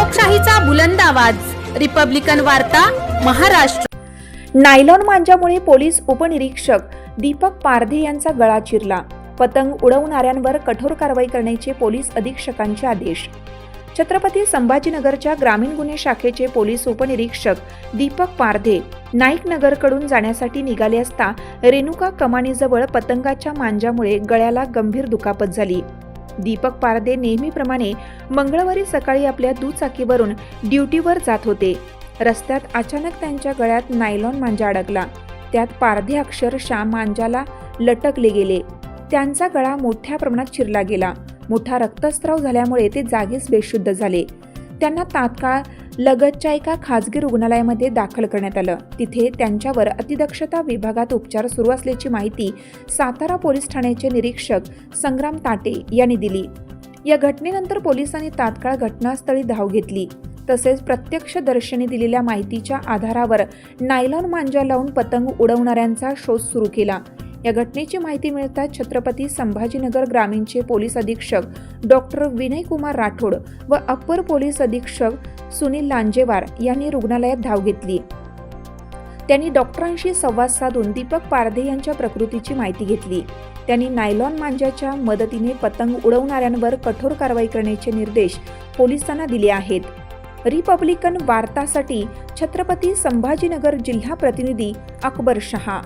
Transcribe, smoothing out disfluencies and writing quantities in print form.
लोकशाहीचा बुलंद आवाज, रिपब्लिकन वार्ता, महाराष्ट्र। नायलॉन मांजामुळे पोलीस उपनिरीक्षक दीपक पारधे यांचा गळा चिरला। पतंग उडवणाऱ्यांवर कठोर कारवाई करण्याचे पोलीस अधीक्षकांचे आदेश। छत्रपती संभाजीनगरच्या ग्रामीण गुन्हे शाखेचे पोलीस उपनिरीक्षक दीपक पारधे नाईकनगरकडून जाण्यासाठी निघाले असता रेणुका कमानीजवळ पतंगाच्या मांजामुळे गळ्याला गंभीर दुखापत झाली। दीपक पारधे नेहमीप्रमाणे मंगळवारी सकाळी आपल्या दुचाकीवरून ड्युटीवर जात होते। रस्त्यात अचानक त्यांच्या गळ्यात नायलॉन मांजा अडकला। त्यात पारधे अक्षरशः मांजाला लटकले गेले। त्यांचा गळा मोठ्या प्रमाणात चिरला गेला। मोठा रक्तस्राव झाल्यामुळे ते जागीच बेशुद्ध झाले। त्यांना तात्काळ लगतच्या एका खासगी रुग्णालयामध्ये दाखल करण्यात आलं। तिथे त्यांच्यावर अतिदक्षता विभागात उपचार सुरू असल्याची माहिती सातारा पोलीस ठाण्याचे निरीक्षक संग्राम ताटे यांनी दिली। या घटनेनंतर पोलिसांनी तात्काळ घटनास्थळी धाव घेतली। तसेच प्रत्यक्षदर्शींनी दिलेल्या माहितीच्या आधारावर नायलॉन मांजा लावून पतंग उडवणाऱ्यांचा शोध सुरू केला। या घटनेची माहिती मिळताच छत्रपती संभाजीनगर ग्रामीणचे पोलीस अधीक्षक डॉक्टर विनय कुमार राठोड व अप्पर पोलीस अधीक्षक सुनील लांजेवार यांनी रुग्णालयात धाव घेतली। त्यांनी डॉक्टरांशी संवाद साधून दीपक पारधे यांच्या प्रकृतीची माहिती घेतली। त्यांनी नायलॉन मांजाच्या मदतीने पतंग उडवणाऱ्यांवर कठोर कारवाई करण्याचे निर्देश पोलिसांना दिले आहेत। रिपब्लिकन वार्तासाठी छत्रपती संभाजीनगर जिल्हा प्रतिनिधी अकबर शहा।